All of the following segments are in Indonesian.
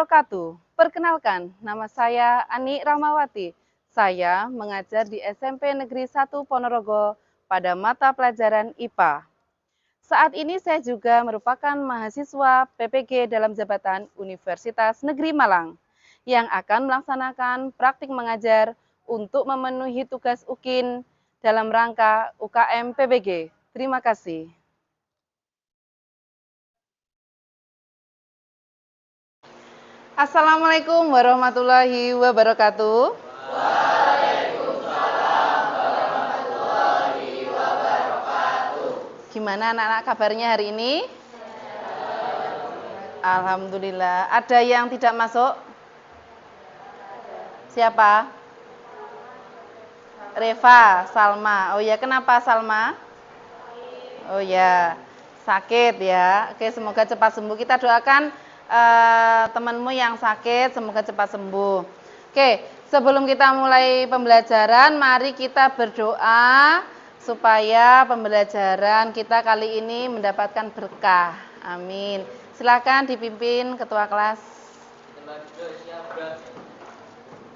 wabarakatuh. Perkenalkan, nama saya Ani Ramawati. Saya mengajar di SMP Negeri 1 Ponorogo pada mata pelajaran IPA. Saat ini saya juga merupakan mahasiswa PPG dalam jabatan Universitas Negeri Malang yang akan melaksanakan praktik mengajar untuk memenuhi tugas UKIN dalam rangka UKM PPG. Terima kasih. Assalamualaikum warahmatullahi wabarakatuh. Waalaikumsalam warahmatullahi wabarakatuh. Gimana anak-anak kabarnya hari ini? Alhamdulillah. Ada yang tidak masuk? Siapa? Reva, Salma. Oh ya, kenapa Salma? Oh ya, sakit ya. Oke, semoga cepat sembuh. Kita doakan temanmu yang sakit, semoga cepat sembuh. Oke, sebelum kita mulai pembelajaran, mari kita berdoa supaya pembelajaran kita kali ini mendapatkan berkah. Amin. Silakan dipimpin ketua kelas.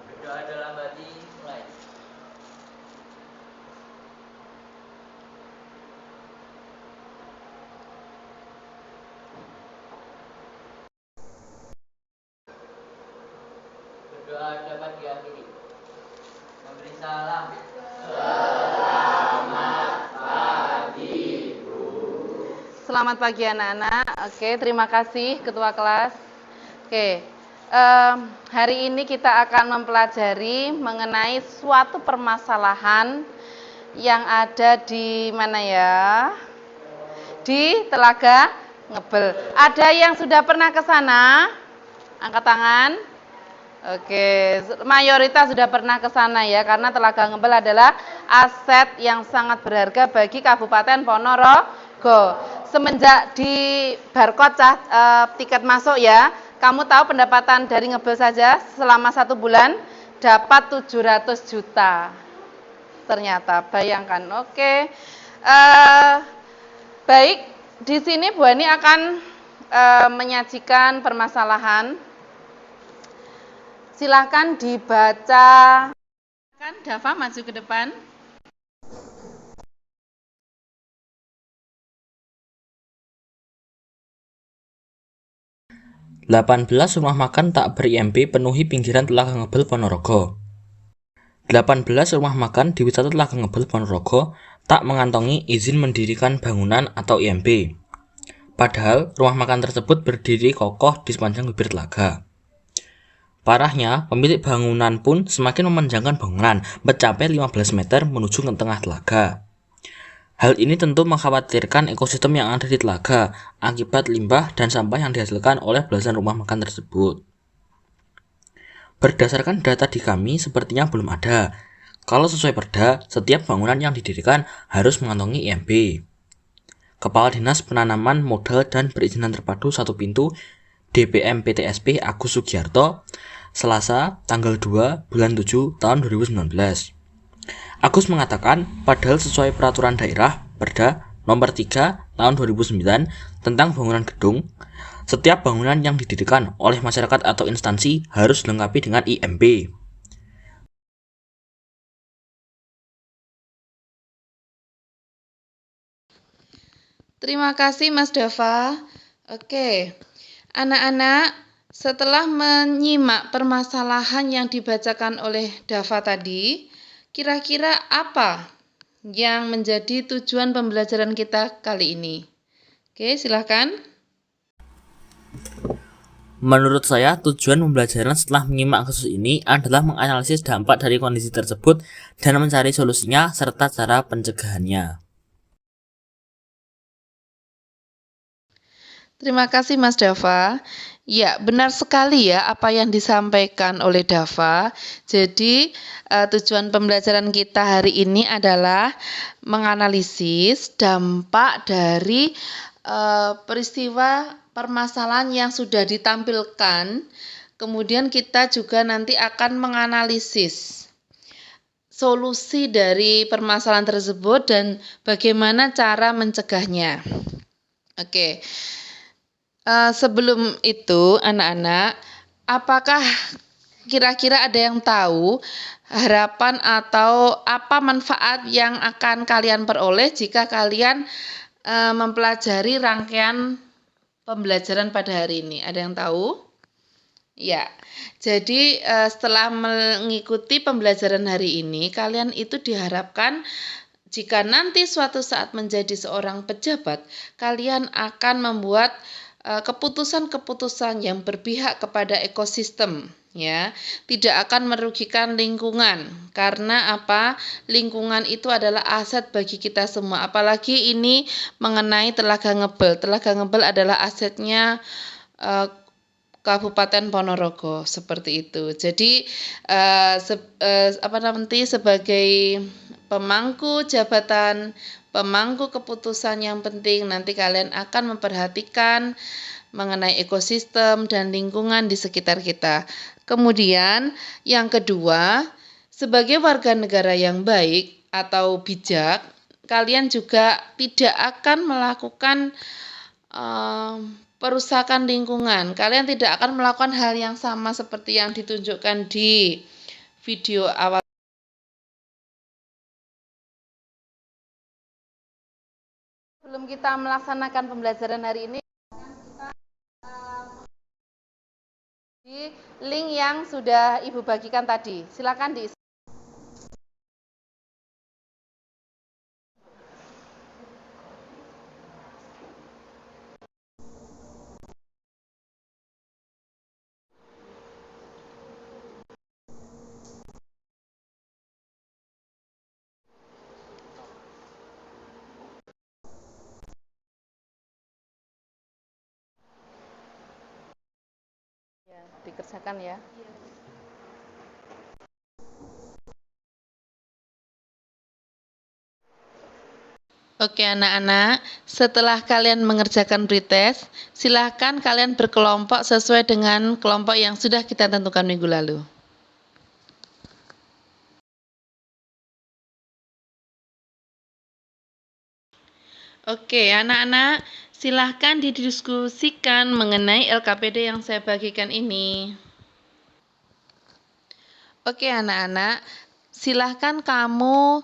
Berdoa dalam hati, mulai. Berdoa dapat diakhiri. Memberi salam. Selamat pagi anak-anak. Oke, terima kasih ketua kelas. Oke, hari ini kita akan mempelajari mengenai suatu permasalahan yang ada di mana ya? Di Telaga Ngebel. Ada yang sudah pernah ke sana? Angkat tangan. Oke, mayoritas sudah pernah ke sana ya, karena Telaga Ngebel adalah aset yang sangat berharga bagi Kabupaten Ponorogo. Semenjak di barcode tiket masuk ya, kamu tahu pendapatan dari Ngebel saja selama 1 bulan dapat 700 juta. Ternyata, bayangkan. Oke, baik, di sini Bu Ani akan menyajikan permasalahan. Silahkan dibaca. Kan Dava maju ke depan. "18 rumah makan tak ber-IMB penuhi pinggiran Telaga Ngebel Ponorogo. 18 rumah makan di wisata Telaga Ngebel Ponorogo tak mengantongi izin mendirikan bangunan atau IMB. Padahal rumah makan tersebut berdiri kokoh di sepanjang bibir telaga. Parahnya, pemilik bangunan pun semakin memanjangkan bangunan mencapai 15 meter menuju ke tengah telaga. Hal ini tentu mengkhawatirkan ekosistem yang ada di telaga akibat limbah dan sampah yang dihasilkan oleh belasan rumah makan tersebut. Berdasarkan data di kami, sepertinya belum ada. Kalau sesuai Perda, setiap bangunan yang didirikan harus mengantongi IMB. Kepala Dinas Penanaman Modal dan Perizinan Terpadu Satu Pintu DPM PTSP Agus Sugiarto, Selasa, tanggal 2 bulan 7 tahun 2019. Agus mengatakan, padahal sesuai peraturan daerah Perda nomor 3 tahun 2009 tentang bangunan gedung, setiap bangunan yang didirikan oleh masyarakat atau instansi harus dilengkapi dengan IMB. Terima kasih Mas Dava. Oke, anak-anak, setelah menyimak permasalahan yang dibacakan oleh Dava tadi, kira-kira apa yang menjadi tujuan pembelajaran kita kali ini? Oke, silahkan. Menurut saya, tujuan pembelajaran setelah menyimak kasus ini adalah menganalisis dampak dari kondisi tersebut dan mencari solusinya serta cara pencegahannya. Terima kasih Mas Dava. Ya, benar sekali ya apa yang disampaikan oleh Dava. Jadi, tujuan pembelajaran kita hari ini adalah menganalisis dampak dari peristiwa permasalahan yang sudah ditampilkan. Kemudian kita juga nanti akan menganalisis solusi dari permasalahan tersebut dan bagaimana cara mencegahnya. Oke. Sebelum itu, anak-anak, Apakah kira-kira ada yang tahu harapan atau apa manfaat yang akan kalian peroleh jika kalian mempelajari rangkaian pembelajaran pada hari ini? Ada yang tahu? Ya, jadi setelah mengikuti pembelajaran hari ini, kalian itu diharapkan jika nanti suatu saat menjadi seorang pejabat, kalian akan membuat keputusan-keputusan yang berpihak kepada ekosistem, ya, tidak akan merugikan lingkungan. Karena apa? Lingkungan itu adalah aset bagi kita semua. Apalagi ini mengenai Telaga Ngebel. Telaga Ngebel adalah asetnya Kabupaten Ponorogo, seperti itu. Jadi nanti sebagai pemangku jabatan, pemangku keputusan yang penting, nanti kalian akan memperhatikan mengenai ekosistem dan lingkungan di sekitar kita. Kemudian yang kedua, sebagai warga negara yang baik atau bijak, kalian juga tidak akan melakukan perusakan lingkungan. Kalian tidak akan melakukan hal yang sama seperti yang ditunjukkan di video awal. Sebelum kita melaksanakan pembelajaran hari ini, di link yang sudah Ibu bagikan tadi, silakan diisi. Dikerjakan ya. Oke anak-anak, setelah kalian mengerjakan pretest, silahkan kalian berkelompok sesuai dengan kelompok yang sudah kita tentukan minggu lalu. Oke anak-anak, silahkan didiskusikan mengenai LKPD yang saya bagikan ini. Oke anak-anak, silahkan kamu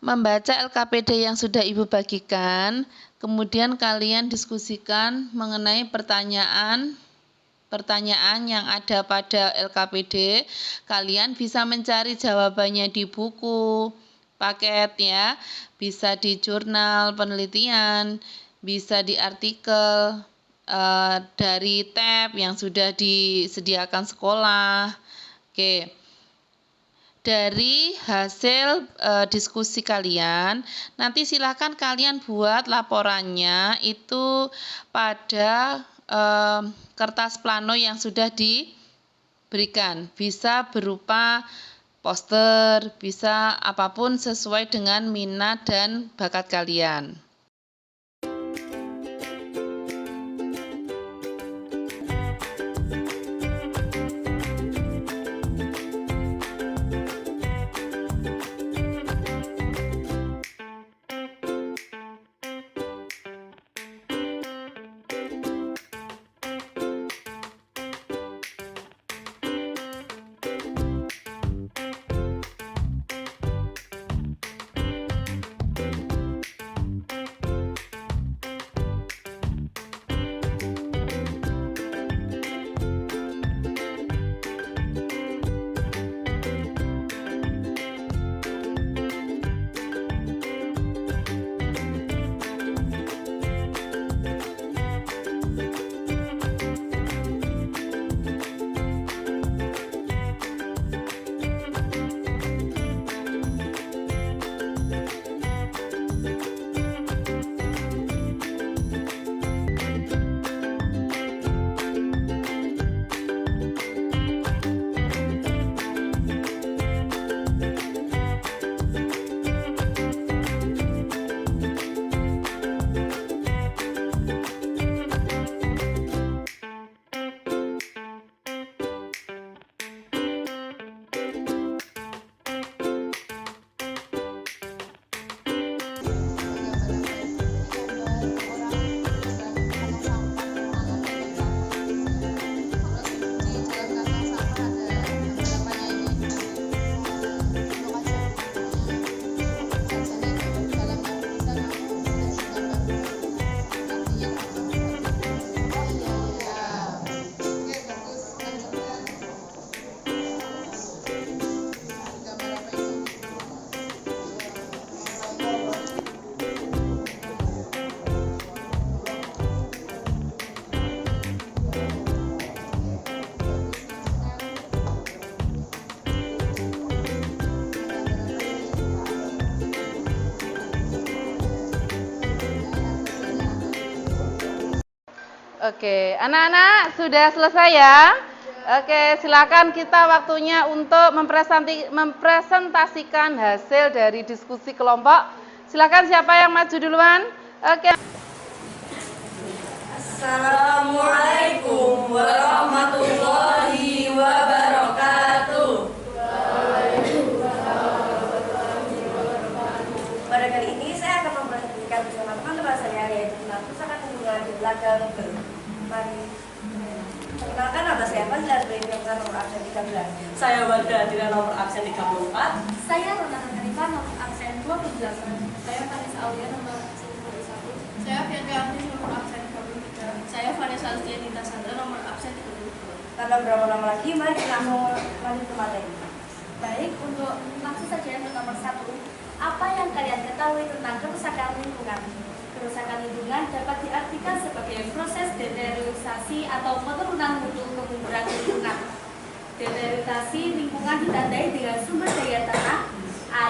membaca LKPD yang sudah Ibu bagikan, kemudian kalian diskusikan mengenai pertanyaan yang ada pada LKPD. Kalian bisa mencari jawabannya di buku, paket ya, bisa di jurnal penelitian, bisa di artikel dari tab yang sudah disediakan sekolah. Oke. Dari hasil diskusi kalian, nanti silakan kalian buat laporannya itu pada kertas plano yang sudah diberikan. Bisa berupa poster, bisa apapun sesuai dengan minat dan bakat kalian. Oke, anak-anak sudah selesai ya? Oke, silakan kita waktunya untuk mempresentasikan hasil dari diskusi kelompok. Silakan siapa yang maju duluan? Oke. Assalamualaikum warahmatullahi wabarakatuh. Pada kali ini saya akan mempresentasikan bersama teman-teman saya yaitu tentang kerusakan lingkungan di Telaga Ngebel. Mari. Perkenalkan nama saya Fazila dengan nomor absen 13. Saya Wardah dengan nomor absen 34. Saya Rona Hanifah nomor absen 28. Saya Vanessa Aulia nomor absen 21. Saya Bianca Agnes nomor absen 23. Saya Vanessa Alstianita Sandra nomor absen 32. Tanpa berapa lama lagi, mari kita langsung lanjut ke materi. Baik, untuk langsung saja untuk nomor 1. Apa yang kalian ketahui tentang kerusakan lingkungan? Kerusakan lingkungan dapat diartikan sebagai proses deteriorasi atau penurunan mutu kemunduran lingkungan. Deteriorasi lingkungan ditandai dengan sumber daya tanah,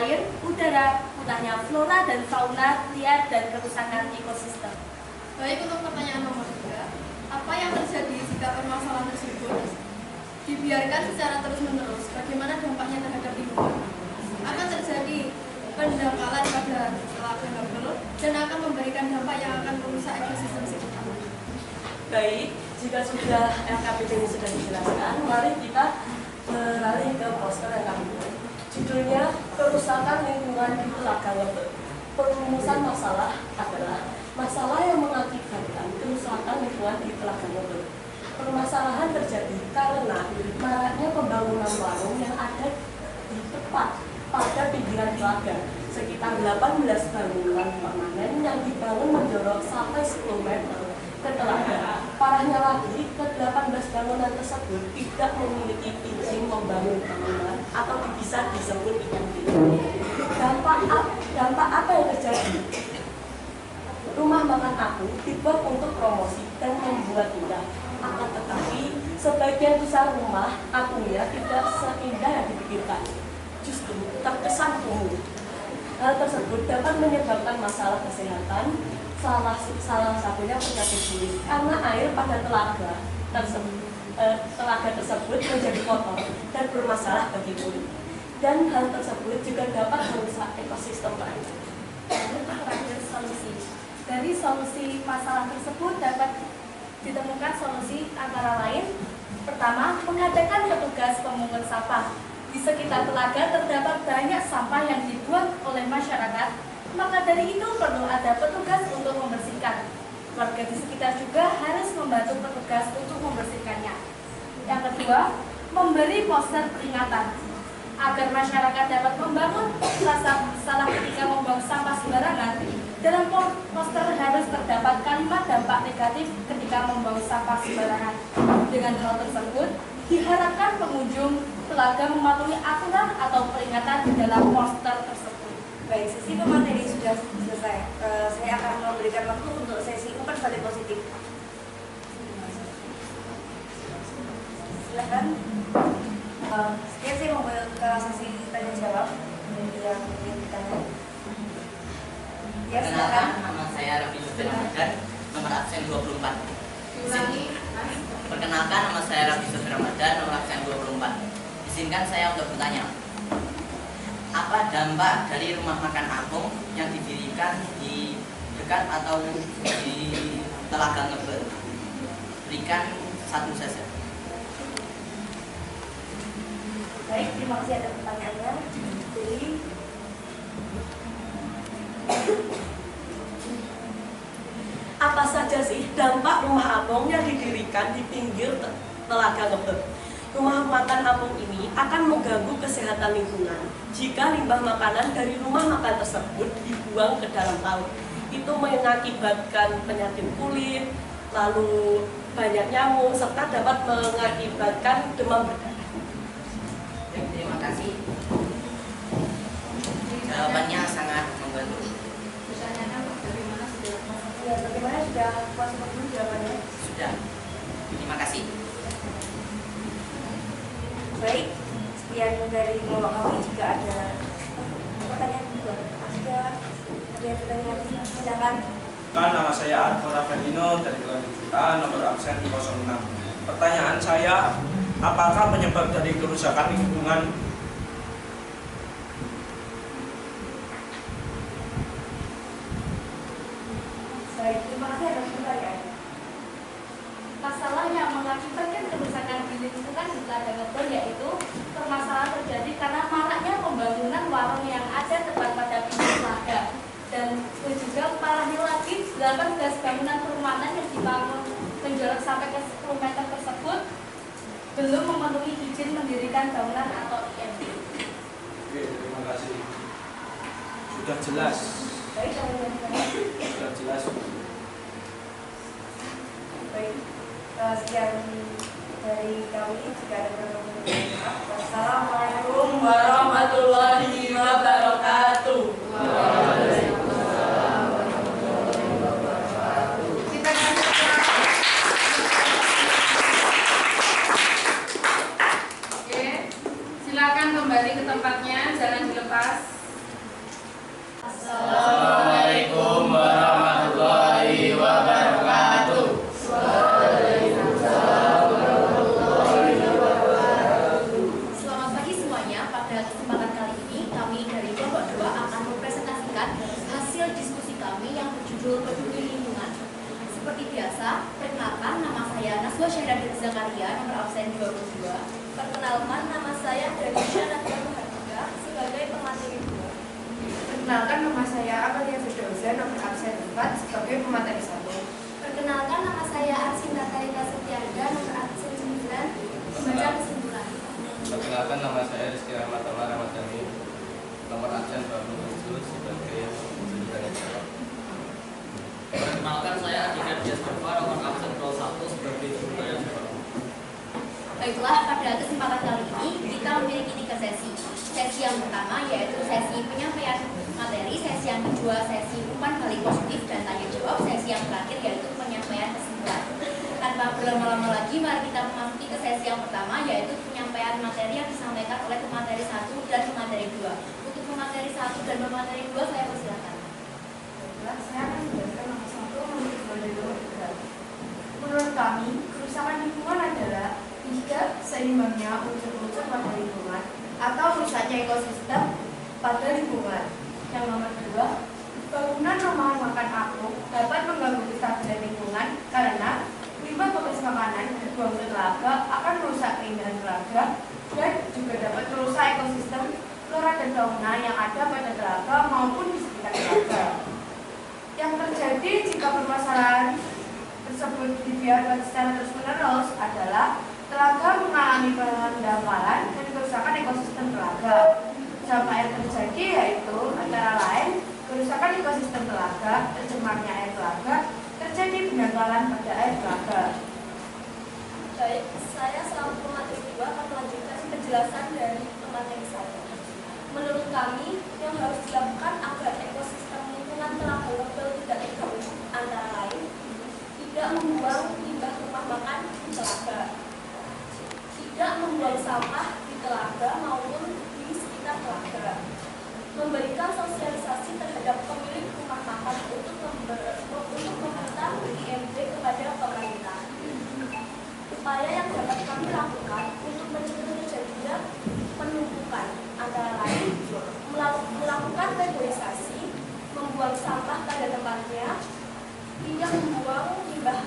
air, udara, punahnya flora dan fauna liar, dan kerusakan ekosistem. Baik, untuk pertanyaan nomor 3, apa yang terjadi jika permasalahan tersebut dibiarkan secara terus-menerus? Bagaimana dampaknya terhadap lingkungan? Akan terjadi pendangkalan pada Telaga Ngebel dan akan memberikan dampak yang akan merusak ekosistem sekitar. Baik, jika sudah LKPD ini sudah dijelaskan, mari kita beralih ke poster yang kami buat. Judulnya Kerusakan Lingkungan di Telaga Ngebel. Perumusan masalah adalah masalah yang mengakibatkan kerusakan lingkungan di Telaga Ngebel. Permasalahan terjadi karena maraknya pembangunan warung yang ada di tepat pada pinggiran telaga. Sekitar 18 bangunan permanen yang dibangun menjorok sampai 10 meter ke telaga. Parahnya lagi, ke-18 bangunan tersebut tidak memiliki izin membangun bangunan atau bisa disebut ikan bilik. Dampak apa yang terjadi? Rumah makan aku dibuat untuk promosi dan membuat indah. Akan tetapi, sebagian besar rumah akunya tidak seindah yang dipikirkan. Justru terkesan kumuh. Hal tersebut dapat menyebabkan masalah kesehatan, salah satunya penyakit kulit, karena air pada telaga tersebut menjadi kotor dan bermasalah bagi kulit. Dan hal tersebut juga dapat merusak ekosistem lain. Terakhir, solusi. Dari solusi masalah tersebut dapat ditemukan solusi antara lain: pertama, mengadakan petugas pemungut sampah. Di sekitar telaga terdapat banyak sampah yang dibuang oleh masyarakat, maka dari itu perlu ada petugas untuk membersihkan. Warga di sekitar juga harus membantu petugas untuk membersihkannya. Yang kedua, memberi poster peringatan agar masyarakat dapat membangun rasa bersalah ketika membuang sampah sembarangan. Dalam poster harus terdapat kalimat dampak negatif ketika membuang sampah sembarangan. Dengan hal tersebut, diharapkan pengunjung telaga mematuhi aturan atau peringatan di dalam poster tersebut. Baik, sesi pemateri sudah selesai. Saya akan memberikan waktu untuk sesi open balik positif. Silakan. Sekian saya membuat ke sesi tanya jawab yang ditanya. Ya, silakan. Perkenalkan, nama saya Raffi Sufyan Ramadan, nomor absen 24. Perkenalkan, nama saya Raffi Sufyan Ramadan, nomor absen 24. Izinkan saya untuk bertanya, apa dampak dari rumah makan apung yang didirikan di dekat atau di Telaga Ngebel? Berikan satu saja. Baik, terima kasih atas pertanyaannya. Jadi, Apa saja sih dampak rumah apung yang didirikan di pinggir Telaga Ngebel? Rumah makan apung ini akan mengganggu kesehatan lingkungan jika limbah makanan dari rumah makan tersebut dibuang ke dalam laut. Itu mengakibatkan penyakit kulit, lalu banyak nyamuk, serta dapat mengakibatkan demam berdarah. Baik, terima kasih. Jawabannya sangat membantu. ya bagaimana sudah puas untuk jawabannya? Sudah. Terima kasih. Baik, sekian dari kelompok kami. Jika ada pertanyaan juga, ada yang bertanya, silakan. Nama saya Arthur Ravenino dari kelanjutan nomor absen 06. Pertanyaan saya, apakah penyebab dari kerusakan lingkungan? Baik, terima kasih atas pertanyaannya. Masalah yang mengakibatkan kerusakan di lingkungan di Telaga Ngebel yaitu permasalahan terjadi karena maraknya pembangunan warung yang ada tepat pada pintu telaga, dan juga parahnya lagi 18 bangunan perumahan yang dibangun menjorok sampai ke 10 meter tersebut belum memenuhi izin mendirikan bangunan atau IMB. Oke, terima kasih. Sudah jelas. Baik, Sudah jelas. baik. Sekian dari kami. Jika ada pertanyaan, wassalamualaikum warahmatullahi wabarakatuh. Kita lanjut ke Oke, silakan kembali ke tempatnya, jangan dilepas. Assalamualaikum warahmatullahi wabarakatuh. Selamat pagi semuanya. Pada kesempatan kali ini kami dari kelompok 2 akan mempresentasikan hasil diskusi kami yang berjudul Peduli Lingkungan. Seperti biasa, perkenalkan, nama saya Naswa Syahradir Zakaria, nomor absen 22. Perkenalkan, nama saya Danisha Nadia Mahardika sebagai pemateri 2. Perkenalkan, nama saya Amalia Firdausya, nomor absen 4 sebagai pemateri 1. Perkenalkan, nama saya Arsinda Karika Setiaga, nomor absen 9, pembaca kesimpulan. Perkenalkan, nama saya Rizky Rahmat Ramadhani, nomor absen 27 sebagai jurusan jawab. Perkenalkan, saya Adika Dias Nova, nomor absen 21 sebagai jurusan jawab. Baiklah, pada kesempatan kali ini kita memiliki 3 sesi. Sesi yang pertama yaitu sesi penyampaian materi, sesi yang kedua sesi umpan balik positif dan tanya jawab, sesi yang terakhir yaitu penyampaian kesimpulan. Tanpa berlama-lama lagi, mari kita memasuki ke sesi yang pertama yaitu penyampaian materi yang disampaikan oleh pemateri 1 dan pemateri 2. Untuk pemateri 1 dan pemateri 2 saya persilakan. Baiklah, saya akan menjelaskan nomor 1 menurut pemateri nomor 3. Menurut kami, kerusakan lingkungan adalah tidak seimbangnya unsur-unsur pada lingkungan atau rusaknya ekosistem pada lingkungan. Yang nomor 2, bangunan rumahan makan apung dapat mengganggu kestabilan lingkungan karena limbah bekas makanan dibuang ke telaga akan merusak keindahan telaga dan juga dapat merusak ekosistem flora dan fauna yang ada pada telaga maupun di sekitar telaga. Yang terjadi jika permasalahan tersebut dibiarkan secara terus-menerus adalah telaga mengalami pendangkalan dan kerusakan ekosistem telaga. Dampak yang terjadi yaitu antara lain kerusakan ekosistem telaga, tercemarnya air telaga, terjadi pendangkalan pada air telaga. Baik, saya selaku pemateri 2 akan melanjutkan penjelasan dari pemateri 1. Menurut kami, yang harus dilakukan agar ekosistem lingkungan Telaga Ngebel tidak terganggu antara lain tidak membuang limbah rumah makan di telaga, tidak membuang sampah di telaga maupun di sekitar telaga, memberikan sosialisasi terhadap pemilik rumah makan untuk meminta IMB kepada pemerintah. Upaya yang dapat kami lakukan untuk mencegah terjadinya penumpukan antara lain melakukan reboisasi, membuang sampah pada tempatnya, tidak membuang limbah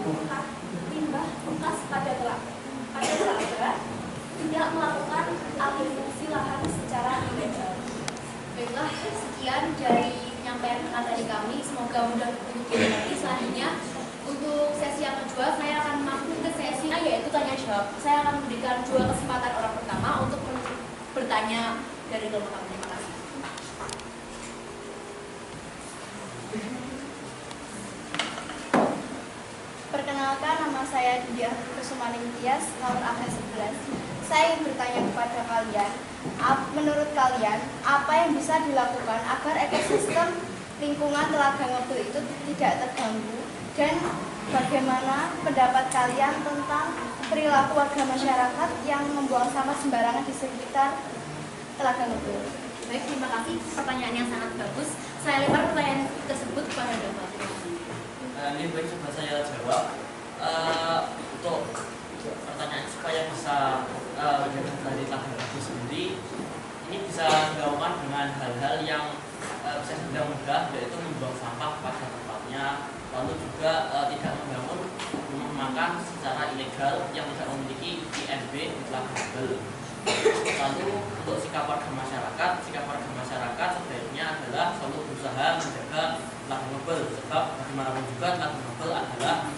bekas pada telaga, tidak melakukan alih fungsi lahan secara ilegal. Baiklah, sekian dari penyampaian materi kami. Semoga mudah untuk dimengerti. Selanjutnya, untuk sesi yang kedua, saya akan masuk ke sesi yaitu tanya jawab. Saya akan memberikan 2 kesempatan orang pertama untuk bertanya dari kelompok kami. Terima kasih. Perkenalkan, nama saya Diah Kusumani Tias, nomor absen 11. Saya ingin bertanya kepada kalian, menurut kalian, apa yang bisa dilakukan agar ekosistem lingkungan Telaga Ngebel itu tidak terganggu, dan bagaimana pendapat kalian tentang perilaku warga masyarakat yang membuang sampah sembarangan di sekitar Telaga Ngebel? Baik, terima kasih. Pertanyaan yang sangat bagus. Saya lempar pertanyaan tersebut kepada Bapak. yang mudah, yaitu membuang sampah pada tempatnya, lalu juga tidak membangun rumah makan secara ilegal yang tidak memiliki IMB label. Lalu untuk sikap warga masyarakat sebaiknya adalah selalu berusaha menjaga laggable, sebab bagaimanapun juga laggable adalah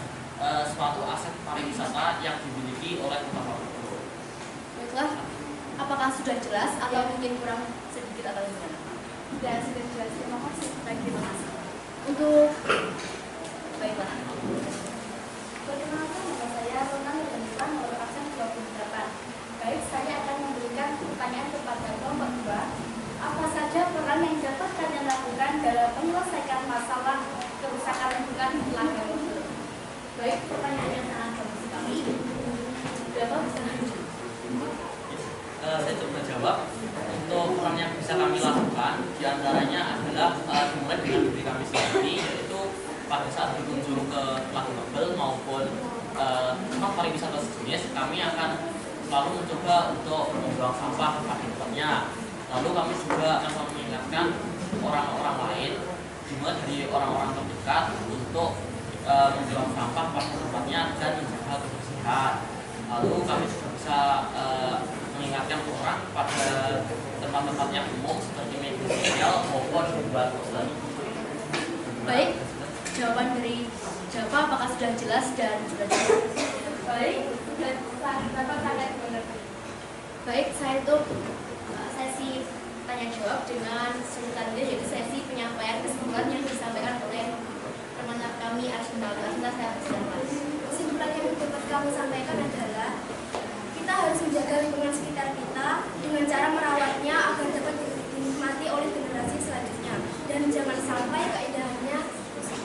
suatu aset pariwisata yang dimiliki oleh Kota Ponorogo. Baiklah, apakah sudah jelas atau mungkin kurang sedikit atau gimana? Dan sudah jelas, terima kasih. Baik, terima kasih. Untuk baiklah. Perkenalkan, nama saya Ronan Nurhanifa, nomor absen 28. Baik, saya akan memberikan pertanyaan kepada kelompok 2. Apa saja peran yang dapat kalian lakukan dalam menyelesaikan masalah kerusakan lingkungan di Lagganggebel? Baik, pertanyaan yang sangat bagus sekali. Berapa bisa lanjut? Saya coba jawab. Untuk peran yang bisa kami lakukan diantaranya adalah dimulai dengan diri kami sendiri, yaitu pada saat berkunjung ke Lagganggebel maupun tempat pariwisata sejenis, kami akan selalu mencoba untuk membuang sampah pada tempatnya. Lalu kami juga akan mengingatkan orang-orang lain, dimulai dari orang-orang terdekat, untuk membuang sampah pada tempatnya dan menjaga kebersihan. Lalu kami juga bisa mengingatkan orang pada tempat-tempat yang umum seperti media sosial maupun buat poster. Baik, jawaban dari Java apakah sudah jelas dan sudah jelas? Baik, dan dapat kalian mengerti. Baik, saya tutup sesi tanya jawab dengan selanjutnya, yaitu sesi penyampaian kesimpulan yang disampaikan oleh teman kami Arsinta. Saya persilakan. Kesimpulan yang dapat kami sampaikan adalah kita harus menjaga lingkungan sekitar kita dengan cara merawatnya agar dapat dinikmati oleh generasi selanjutnya dan jangan sampai keindahannya rusak.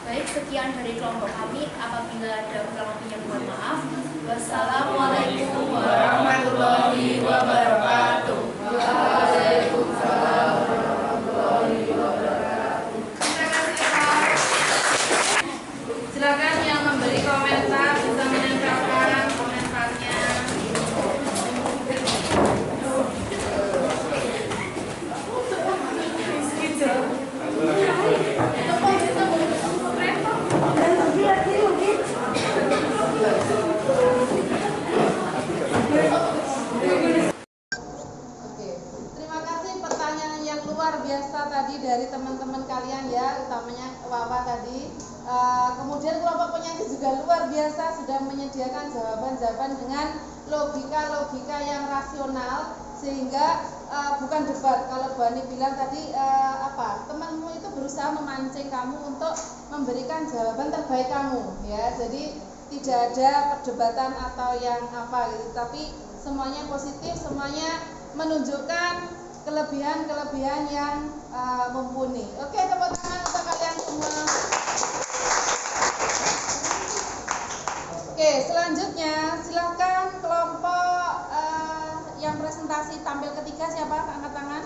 Baik, sekian dari kelompok kami. Apabila ada kurang lebihnya mohon maaf. Wassalamualaikum warahmatullahi wabarakatuh. Waalaikumsalam warahmatullahi wabarakatuh. Silakan yang memberi komentar bisa menempelkan komentarnya. Dari teman-teman kalian ya, utamanya Wawa tadi. Kemudian kelompok penyanyi juga luar biasa sudah menyediakan jawaban-jawaban dengan logika-logika yang rasional sehingga bukan debat. Kalau Bani bilang tadi temanmu itu berusaha memancing kamu untuk memberikan jawaban terbaik kamu ya. Jadi tidak ada perdebatan atau yang apa gitu, tapi semuanya positif, semuanya menunjukkan kelebihan-kelebihan yang mumpuni. Oke, tepuk tangan untuk kalian semua. Oke, selanjutnya silakan kelompok yang presentasi tampil ketiga, siapa? Angkat tangan.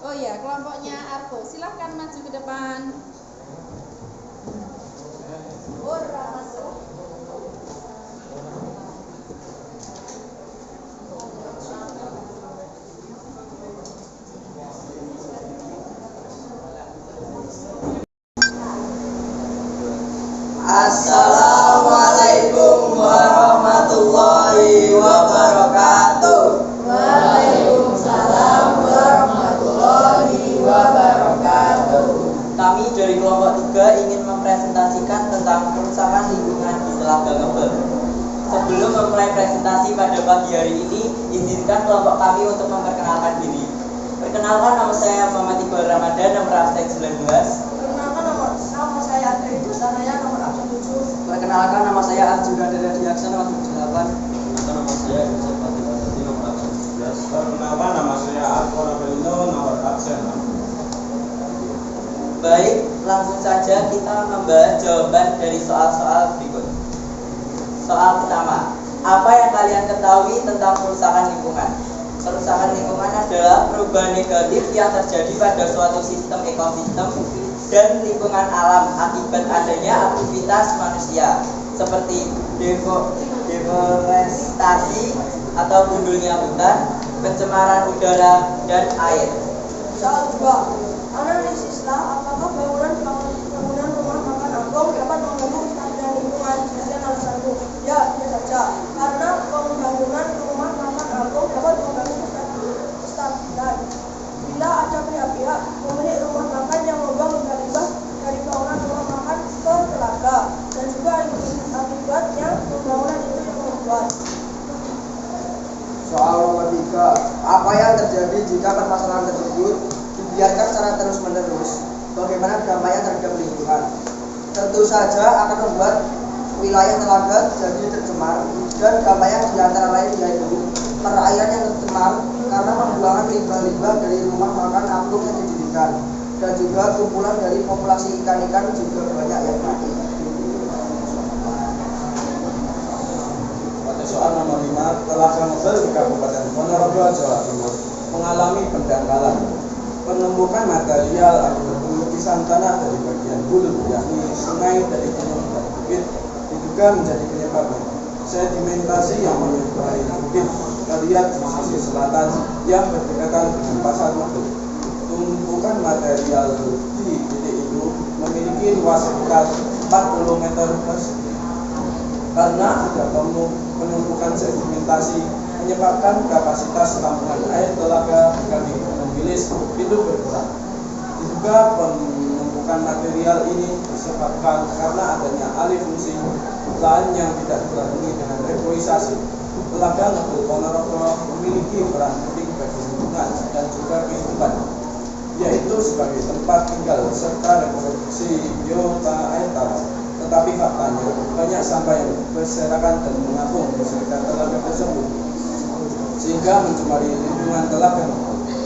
Oh iya, kelompoknya Arko. Silakan maju ke depan. Assalamualaikum warahmatullahi wabarakatuh. Waalaikumsalam warahmatullahi wabarakatuh. Kami dari kelompok 3 ingin mempresentasikan tentang kerusakan lingkungan di Lagganggebel. Sebelum memulai presentasi pada pagi hari ini, izinkan kelompok kami untuk memperkenalkan diri. Perkenalkan, nama saya Muhammad Iqbal Ramadan, nomor absen 19. Perkenalkan, nama saya Andri Idrus, saya nomor absen 7. Perkenalkan, nama saya Arjuna Dada Diaksa, nomor 78. Perkenalkan, nama saya Yusuf Fatih Badati, nomor absen 17. Perkenalkan, nama saya Arko Rabelino, nomor absen 6. Baik, langsung saja kita membahas jawaban dari soal-soal berikut. Soal pertama, apa yang kalian ketahui tentang kerusakan lingkungan? Kerusakan lingkungan adalah perubahan negatif yang terjadi pada suatu sistem ekosistem dan lingkungan alam akibat adanya aktivitas manusia seperti deforestasi atau gundulnya hutan, pencemaran udara dan air. Soal 2, analisis bagaimana dampaknya terhadap lingkungan. Tentu saja akan membuat wilayah telaga jadi tercemar, dan dampaknya di antara lain yaitu perairan yang tercemar karena pembuangan limbah-limbah dari rumah makan apung yang didirikan, dan juga kumpulan dari populasi ikan-ikan juga banyak yang mati. Pada soal nomor 5, Telaga Ngebel di Kabupaten Ponorogo, Jawa Timur mengalami pendangkalan. Penumpukan material akibat pengerupisan tanah dari bagian hulu, yakni sungai dari gunung dan bukit, diduga menjadi penyebabnya. Sedimentasi yang menyerupai bukit terlihat di sisi selatan yang berdekatan dengan Pasar Ngebel. Tumpukan material di titik itu memiliki luas sekitar 40 meter persegi. Karena ada penumpukan sedimentasi menyebabkan kapasitas tampungan air telaga kali Gunung Wilis itu berkurang. Diduga penumpukan material ini disebabkan karena adanya alih fungsi lahan yang tidak dibarengi dengan reboisasi. Telaga Ngebel Ponorogo memiliki peran penting bagi lingkungan dan juga kehidupan, yaitu sebagai tempat tinggal serta reproduksi biota air tawar. Tetapi faktanya banyak sampah yang berserakan dan mengapung di sekitar telaga tersebut, sehingga mencemari lingkungan telaga.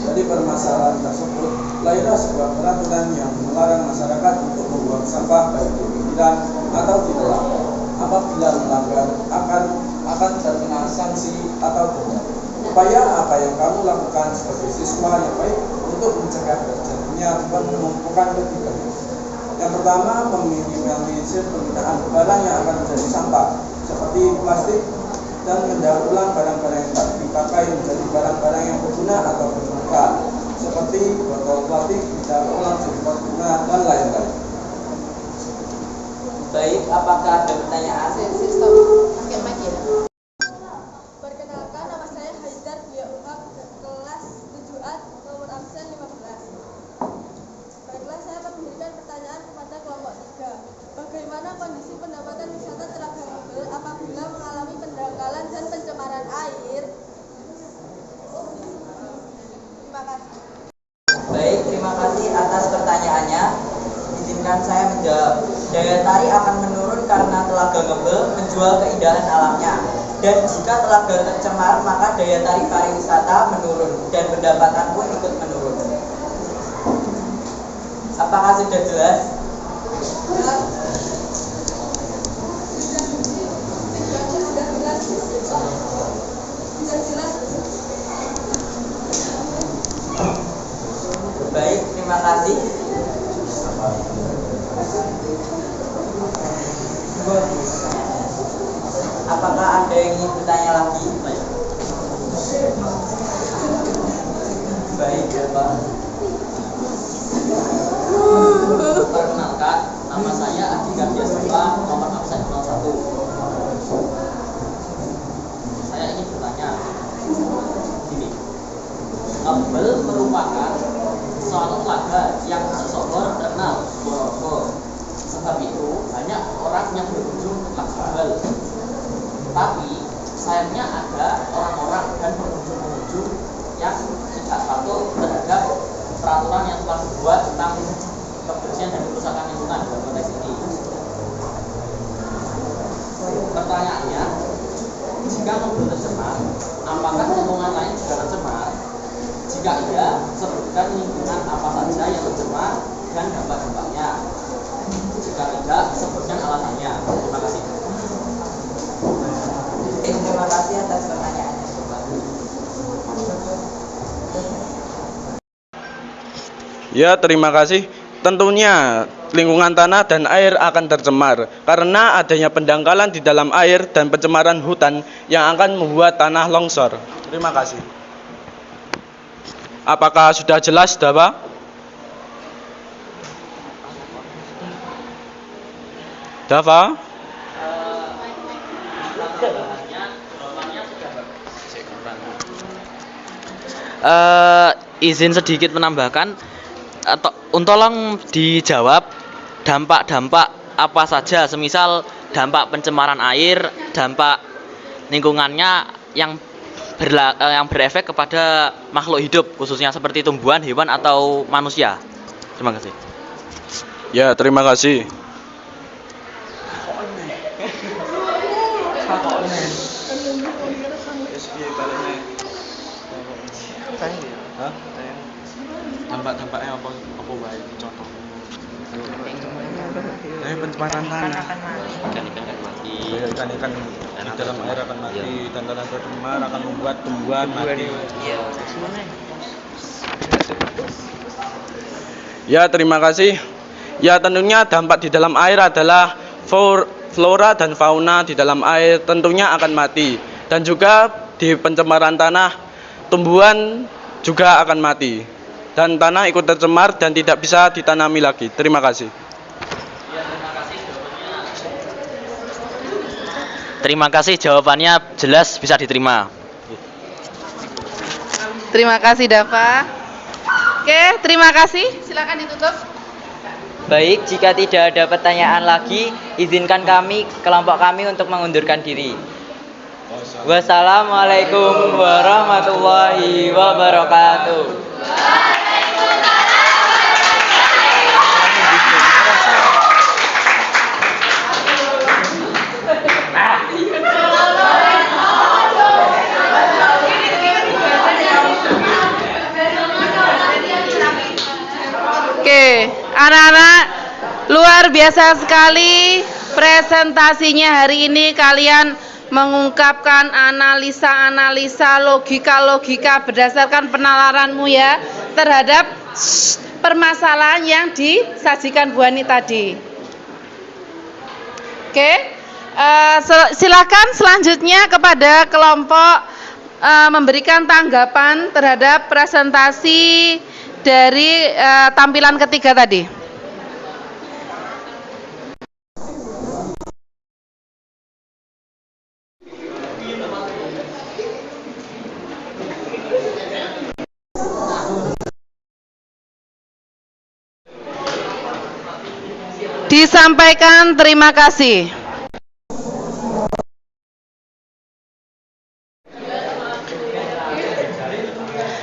Dari permasalahan tersebut, lahirlah sebuah peraturan yang melarang masyarakat untuk membuang sampah baik di pinggiran atau di telaga. Apabila melanggar akan terkena sanksi atau denda. Upaya apa yang kamu lakukan sebagai siswa yang baik untuk mencegah terjadinya penumpukan lebih banyak? Yang pertama, meminimalisir penggunaan barang yang akan menjadi sampah seperti plastik, dan mendaur ulang barang-barang yang tak dipakai menjadi barang-barang yang berguna atau bermanfaat seperti botol plastik didaur ulang jadi pot bunga dan lain-lain. Baik, apakah ada pertanyaan? Stop. Pakai mic ya. Perkenalkan, nama saya Haidar Biauhak, kelas 7A, nomor absen 15. Baiklah, saya akan memberikan pertanyaan kepada kelompok 3. Bagaimana kondisi pendapatan wisata Telaga Ngebel apabila mengalami pendangkalan dan pencemaran air? Terima kasih. Baik, terima kasih atas pertanyaannya. Izinkan saya menjawab. Daya tarik akan menurun karena Telaga Ngebel menjual keindahan alamnya. Dan jika telaga tercemar, maka daya tarik pariwisata menurun dan pendapatan pun ikut menurun. Apakah sudah jelas? Baik, terima kasih. Apakah ada yang ingin bertanya lagi? Baik, Bapak. Perkenalkan, nama saya Adi Kardiasova, nomor absen 01. Saya ingin bertanya, gini, Ngebel merupakan suatu telaga yang tersohor terkenal di Ponorogo. Sebab itu banyak orang yang berkunjung ke Telaga Ngebel. Tapi sayangnya ada orang-orang dan pengunjung-pengunjung yang tidak patuh terhadap peraturan yang telah dibuat tentang kebersihan dan kerusakan lingkungan dalam konteks ini. Pertanyaannya, jika Ngebel tercemar, apakah lingkungan lain juga tercemar? Jika iya, sebutkan lingkungan apa saja yang tercemar dan dampak-dampaknya. Jika tidak, sebutkan alasannya. Terima kasih. Terima kasih atas pertanyaannya. Ya, terima kasih. Tentunya lingkungan tanah dan air akan tercemar karena adanya pendangkalan di dalam air dan pencemaran hutan yang akan membuat tanah longsor. Terima kasih. Apakah sudah jelas, Dava? Dava? Izin sedikit menambahkan, tolong dijawab dampak-dampak apa saja, semisal dampak pencemaran air, dampak lingkungannya yang berefek kepada makhluk hidup, khususnya seperti tumbuhan, hewan, atau manusia. Terima kasih. Ya, terima kasih. Dampak-dampaknya apa baik contoh. Pencemaran tanah. Ikan-ikan kan mati. Ikan-ikan di dalam air akan mati dan tanah tercemar akan membuat tumbuhan mati. Ya, terima kasih. Ya, tentunya dampak di dalam air adalah flora dan fauna di dalam air tentunya akan mati. Dan juga di pencemaran tanah, tumbuhan juga akan mati. Dan tanah ikut tercemar dan tidak bisa ditanami lagi. Terima kasih. Terima kasih, jawabannya jelas, bisa diterima. Terima kasih Dava. Oke, terima kasih. Silakan ditutup. Baik, jika tidak ada pertanyaan lagi, izinkan kami, kelompok kami untuk mengundurkan diri. Wassalamualaikum warahmatullahi wabarakatuh. Oke, anak-anak, luar biasa sekali presentasinya hari ini. Kalian mengungkapkan analisa-analisa, logika-logika berdasarkan penalaranmu ya terhadap permasalahan yang disajikan Bu Ani tadi. Oke, silakan selanjutnya kepada kelompok memberikan tanggapan terhadap presentasi dari tampilan ketiga tadi. Disampaikan terima kasih.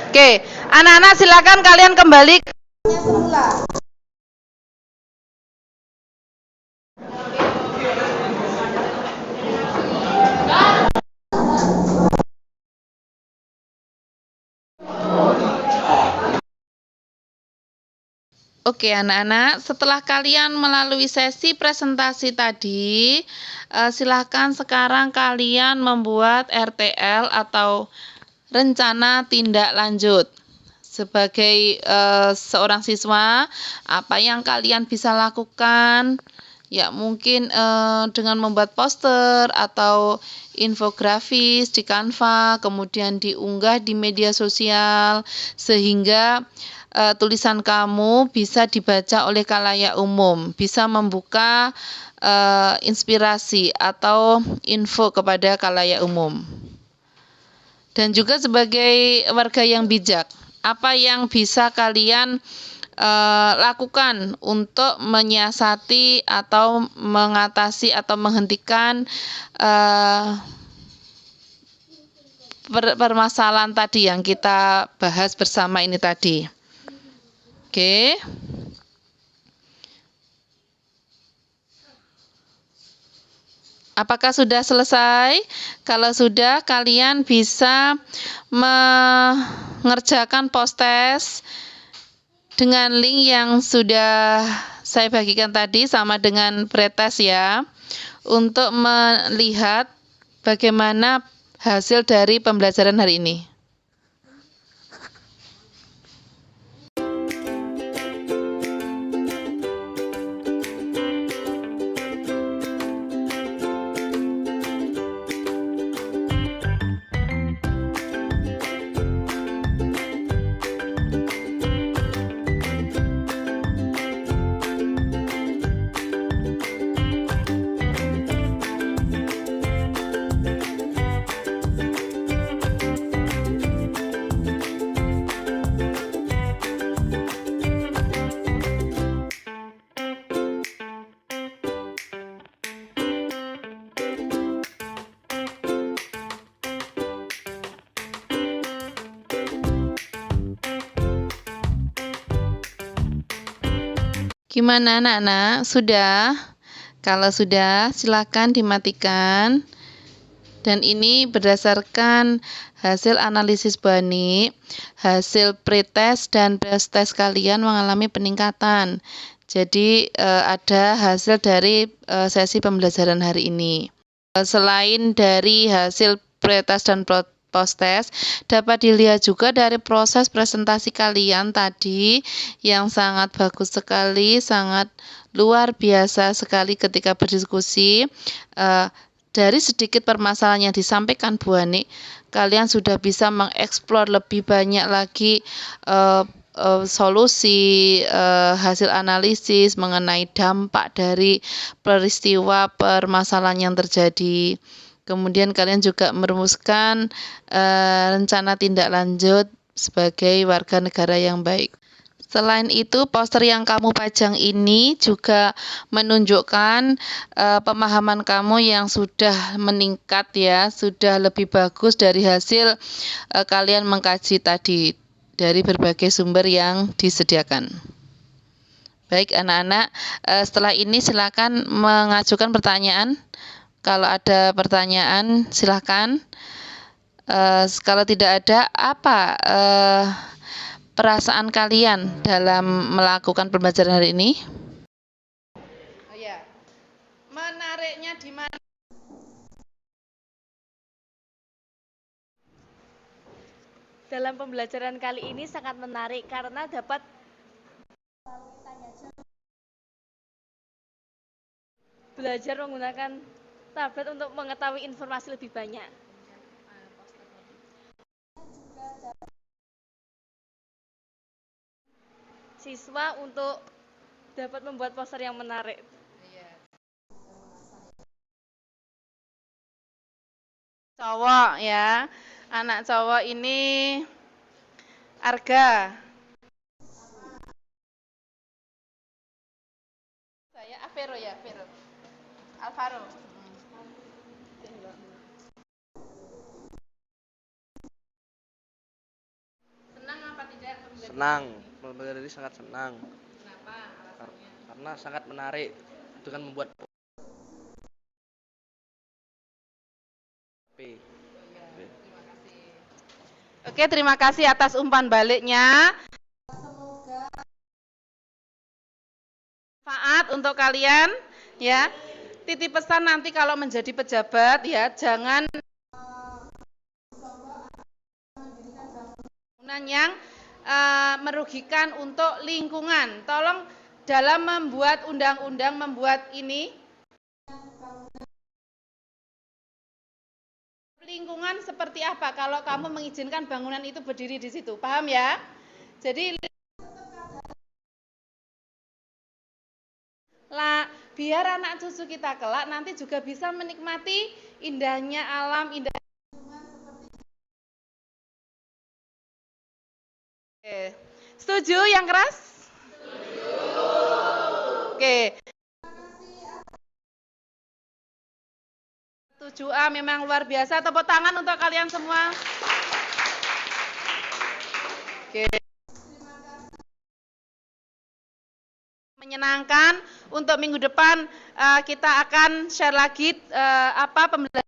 Oke, anak-anak silakan kalian kembali semula. Oke anak-anak, setelah kalian melalui sesi presentasi tadi, silahkan sekarang kalian membuat RTL atau rencana tindak lanjut. Sebagai seorang siswa, apa yang kalian bisa lakukan? Ya mungkin dengan membuat poster atau infografis di Canva, kemudian diunggah di media sosial, sehingga tulisan kamu bisa dibaca oleh khalayak umum, bisa membuka inspirasi atau info kepada khalayak umum. Dan juga sebagai warga yang bijak, apa yang bisa kalian lakukan untuk menyiasati atau mengatasi atau menghentikan permasalahan tadi yang kita bahas bersama ini tadi. Oke. Apakah sudah selesai? Kalau sudah, kalian bisa mengerjakan post-test dengan link yang sudah saya bagikan tadi sama dengan pretest ya, untuk melihat bagaimana hasil dari pembelajaran hari ini. Gimana anak-anak? Sudah? Kalau sudah, silakan dimatikan. Dan ini berdasarkan hasil analisis Bani, hasil pretest dan post-test kalian mengalami peningkatan. Jadi ada hasil dari sesi pembelajaran hari ini. Selain dari hasil pretest dan post-test, dapat dilihat juga dari proses presentasi kalian tadi yang sangat bagus sekali, sangat luar biasa sekali ketika berdiskusi. Dari sedikit permasalahan yang disampaikan Bu Ani, kalian sudah bisa mengeksplor lebih banyak lagi solusi, hasil analisis mengenai dampak dari peristiwa permasalahan yang terjadi. Kemudian kalian juga merumuskan rencana tindak lanjut sebagai warga negara yang baik. Selain itu, poster yang kamu pajang ini juga menunjukkan pemahaman kamu yang sudah meningkat ya, sudah lebih bagus dari hasil kalian mengkaji tadi dari berbagai sumber yang disediakan. Baik anak-anak, setelah ini silakan mengajukan pertanyaan. Kalau ada pertanyaan silakan. Kalau tidak ada, apa perasaan kalian dalam melakukan pembelajaran hari ini? Oh ya, menariknya di mana? Dalam pembelajaran kali ini sangat menarik karena dapat belajar menggunakan tablet untuk mengetahui informasi lebih banyak. Siswa untuk dapat membuat poster yang menarik. Cowok ya, anak cowok ini Arga. Saya Avero ya, Avero. Alvaro. Senang apa tidak? Senang, pembelajaran ini sangat senang. Kenapa alasannya? Karena sangat menarik dengan membuat Oke, terima kasih atas umpan baliknya. Semoga manfaat untuk kalian ya. Titip pesan nanti kalau menjadi pejabat ya, jangan bangunan yang merugikan untuk lingkungan. Tolong dalam membuat undang-undang, membuat ini lingkungan seperti apa kalau kamu mengizinkan bangunan itu berdiri di situ, paham ya? Jadi biar anak cucu kita kelak nanti juga bisa menikmati indahnya alam, indah. Oke. Setuju yang keras? Setuju. Oke. 7A memang luar biasa. Tepuk tangan untuk kalian semua. Oke. Menyenangkan. Untuk minggu depan kita akan share lagi apa pembelajaran.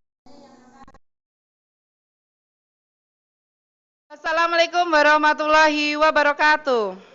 Assalamualaikum warahmatullahi wabarakatuh.